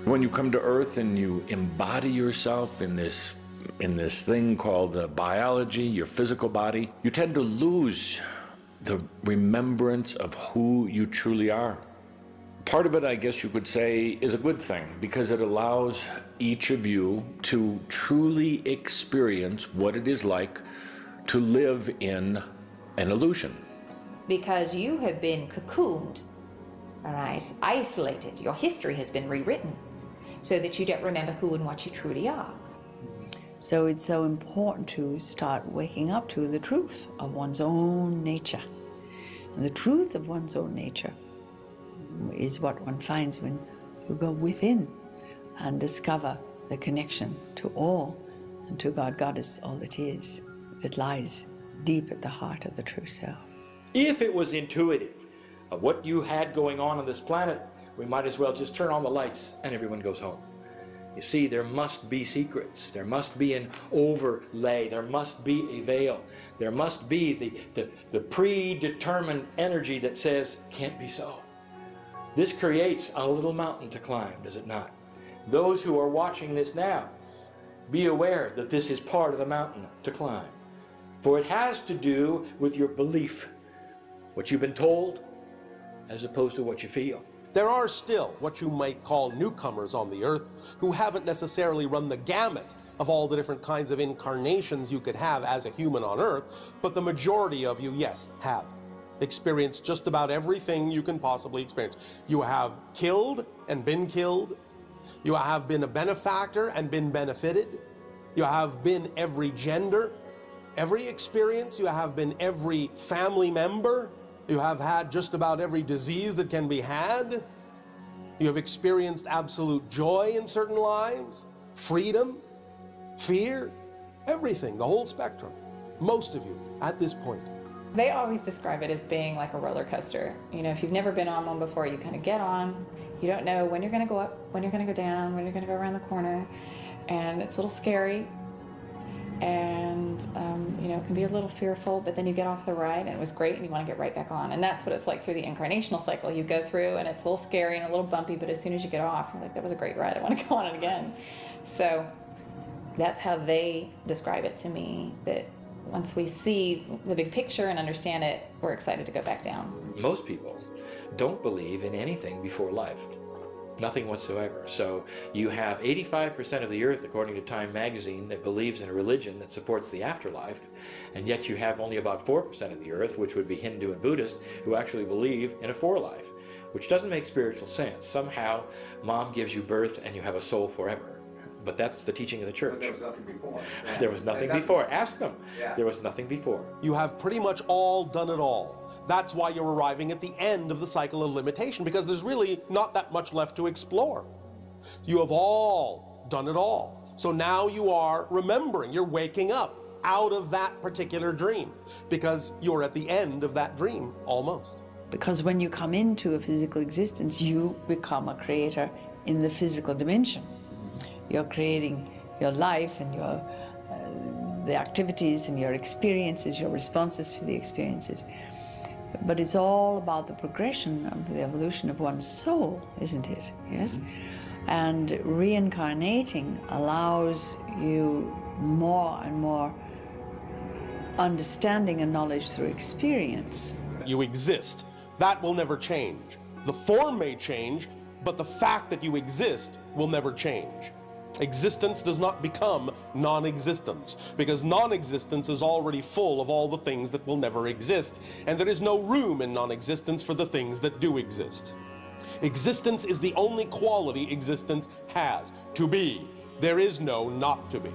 When you come to Earth and you embody yourself in this thing called biology, your physical body, you tend to lose the remembrance of who you truly are. Part of it, I guess you could say, is a good thing because it allows each of you to truly experience what it is like to live in an illusion. Because you have been cocooned, all right, isolated. Your history has been rewritten so that you don't remember who and what you truly are. So it's so important to start waking up to the truth of one's own nature. And the truth of one's own nature is what one finds when you go within and discover the connection to all and to God, Goddess, all that is, that lies deep at the heart of the true self. If it was intuitive of what you had going on this planet, we might as well just turn on the lights and everyone goes home. You see, there must be secrets. There must be an overlay. There must be a veil. There must be the predetermined energy that says, can't be so. This creates a little mountain to climb, does it not? Those who are watching this now, be aware that this is part of the mountain to climb. For it has to do with your belief, what you've been told, as opposed to what you feel. There are still what you might call newcomers on the earth who haven't necessarily run the gamut of all the different kinds of incarnations you could have as a human on earth, but the majority of you, yes, have experienced just about everything you can possibly experience. You have killed and been killed. You have been a benefactor and been benefited. You have been every gender, every experience. You have been every family member. You have had just about every disease that can be had. You have experienced absolute joy in certain lives, freedom, fear, everything, the whole spectrum. Most of you at this point. They always describe it as being like a roller coaster. You know, if you've never been on one before, you kind of get on. You don't know when you're going to go up, when you're going to go down, when you're going to go around the corner. And it's a little scary. And, you know, it can be a little fearful, but then you get off the ride and it was great and you want to get right back on. And that's what it's like through the incarnational cycle. You go through and it's a little scary and a little bumpy, but as soon as you get off, you're like, that was a great ride. I want to go on it again. So that's how they describe it to me, that once we see the big picture and understand it, we're excited to go back down. Most people don't believe in anything before life. Nothing whatsoever. So you have 85% of the earth, according to Time magazine, that believes in a religion that supports the afterlife, and yet you have only about 4% of the earth, which would be Hindu and Buddhist, who actually believe in a forelife, which doesn't make spiritual sense. Somehow, mom gives you birth and you have a soul forever. But that's the teaching of the church. But there was nothing before. There was nothing before. Ask them. Yeah. There was nothing before. You have pretty much all done it all. That's why you're arriving at the end of the cycle of limitation, because there's really not that much left to explore. You have all done it all. So now you are remembering, you're waking up out of that particular dream, because you're at the end of that dream, almost. Because when you come into a physical existence, you become a creator in the physical dimension. You're creating your life and your the activities and your experiences, your responses to the experiences. But it's all about the progression of the evolution of one's soul, isn't it? Yes? And reincarnating allows you more and more understanding and knowledge through experience. You exist. That will never change. The form may change, but the fact that you exist will never change. Existence does not become non-existence, because non-existence is already full of all the things that will never exist, and there is no room in non-existence for the things that do exist. Existence is the only quality existence has, to be. There is no not to be.